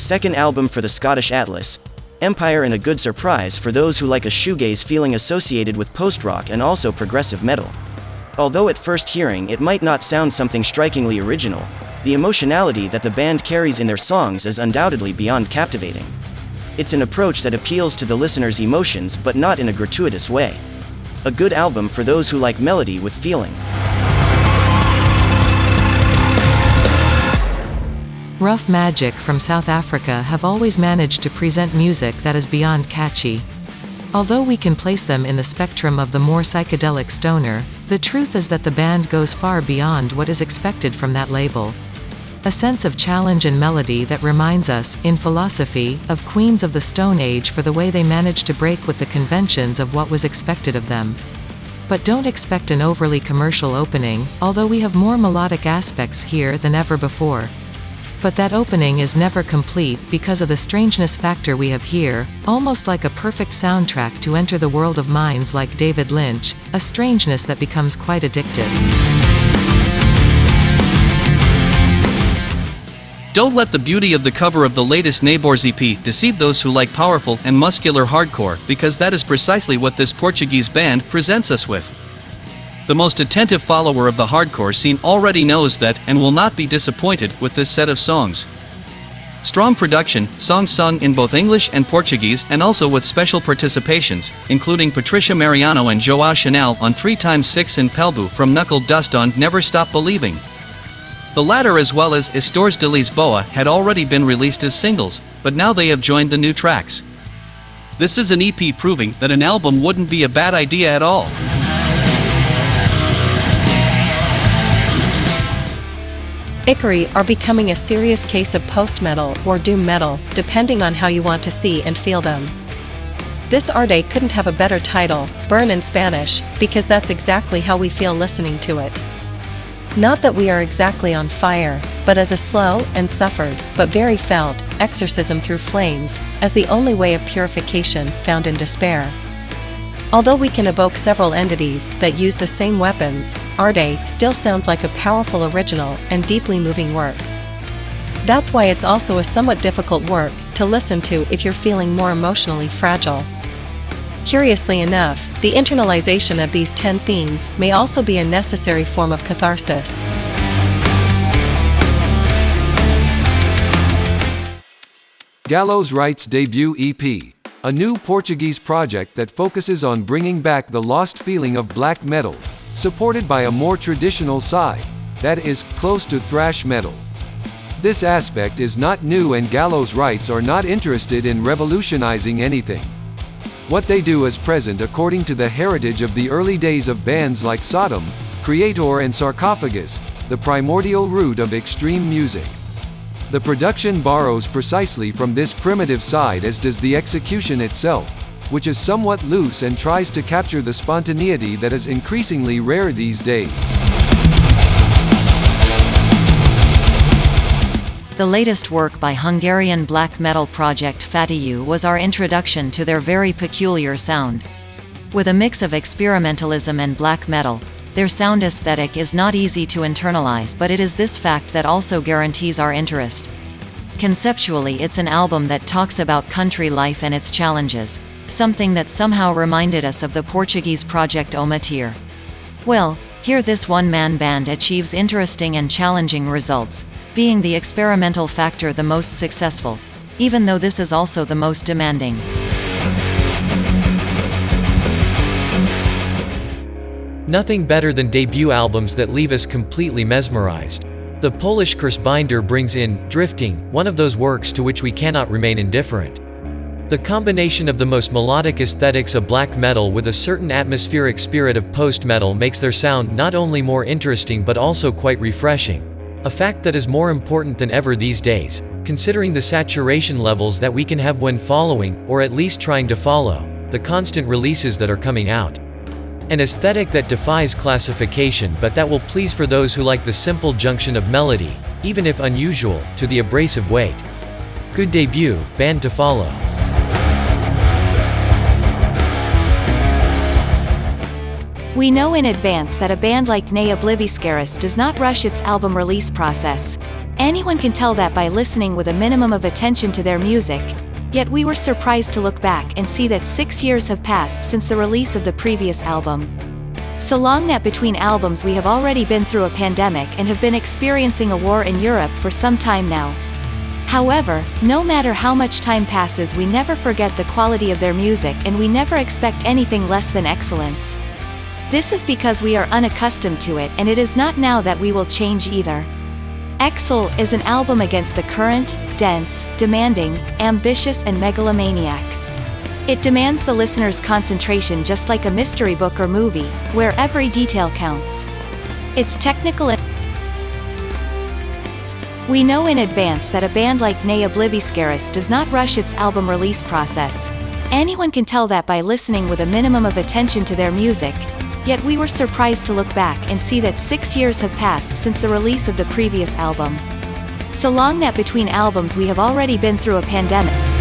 second album for the Scottish Atlas, Empire, and a good surprise for those who like a shoegaze feeling associated with post-rock and also progressive metal. Although at first hearing it might not sound something strikingly original, the emotionality that the band carries in their songs is undoubtedly beyond captivating. It's an approach that appeals to the listener's emotions but not in a gratuitous way. A good album for those who like melody with feeling. Ruff Majik from South Africa have always managed to present music that is beyond catchy. Although we can place them in the spectrum of the more psychedelic stoner, the truth is that the band goes far beyond what is expected from that label. A sense of challenge and melody that reminds us, in philosophy, of Queens of the Stone Age for the way they managed to break with the conventions of what was expected of them. But don't expect an overly commercial opening, although we have more melodic aspects here than ever before. But that opening is never complete because of the strangeness factor we have here, almost like a perfect soundtrack to enter the world of minds like David Lynch, a strangeness that becomes quite addictive. Don't let the beauty of the cover of the latest Neighborz EP deceive those who like powerful and muscular hardcore, because that is precisely what this Portuguese band presents us with. The most attentive follower of the hardcore scene already knows that and will not be disappointed with this set of songs. Strong production, songs sung in both English and Portuguese, and also with special participations, including Patricia Mariano and João Chanel on 3x6 and Pelbu from Knuckle Dust on Never Stop Believing. The latter, as well as Histórias de Lisboa, had already been released as singles, but now they have joined the new tracks. This is an EP proving that an album wouldn't be a bad idea at all. Ikarie are becoming a serious case of post-metal or doom metal, depending on how you want to see and feel them. This Arde couldn't have a better title, Burn in Spanish, because that's exactly how we feel listening to it. Not that we are exactly on fire, but as a slow and suffered, but very felt, exorcism through flames, as the only way of purification found in despair. Although we can evoke several entities that use the same weapons, Arde still sounds like a powerful original and deeply moving work. That's why it's also a somewhat difficult work to listen to if you're feeling more emotionally fragile. Curiously enough, the internalization of these 10 themes may also be a necessary form of catharsis. Gallows Rites debut EP. A new Portuguese project that focuses on bringing back the lost feeling of black metal, supported by a more traditional side, that is, close to thrash metal. This aspect is not new, and Gallows Rites are not interested in revolutionizing anything. What they do is present according to the heritage of the early days of bands like Sodom, Creator and Sarcophagus, the primordial root of extreme music. The production borrows precisely from this primitive side, as does the execution itself, which is somewhat loose and tries to capture the spontaneity that is increasingly rare these days. The latest work by Hungarian black metal project Fattyú was our introduction to their very peculiar sound. With a mix of experimentalism and black metal, their sound aesthetic is not easy to internalize, but it is this fact that also guarantees our interest. Conceptually, it's an album that talks about country life and its challenges, something that somehow reminded us of the Portuguese project Omatir. Well, here this one-man band achieves interesting and challenging results, being the experimental factor the most successful, even though this is also the most demanding. Nothing better than debut albums that leave us completely mesmerized. The Polish Cursebinder brings in Drifting, one of those works to which we cannot remain indifferent. The combination of the most melodic aesthetics of black metal with a certain atmospheric spirit of post-metal makes their sound not only more interesting but also quite refreshing. A fact that is more important than ever these days, considering the saturation levels that we can have when following, or at least trying to follow, the constant releases that are coming out. An aesthetic that defies classification, but that will please for those who like the simple junction of melody, even if unusual, to the abrasive weight. Good debut, band to follow. We know in advance that a band like Obliviscaris does not rush its album release process. Anyone can tell that by listening with a minimum of attention to their music, yet we were surprised to look back and see that 6 years have passed since the release of the previous album. So long that between albums we have already been through a pandemic and have been experiencing a war in Europe for some time now. However, no matter how much time passes, we never forget the quality of their music and we never expect anything less than excellence. This is because we are unaccustomed to it, and it is not now that we will change either. Meixsell is an album against the current, dense, demanding, ambitious and megalomaniac. It demands the listener's concentration just like a mystery book or movie, where every detail counts. It's technical and we know in advance that a band like Obliviscaris does not rush its album release process. Anyone can tell that by listening with a minimum of attention to their music, yet we were surprised to look back and see that 6 years have passed since the release of the previous album. So long that between albums we have already been through a pandemic.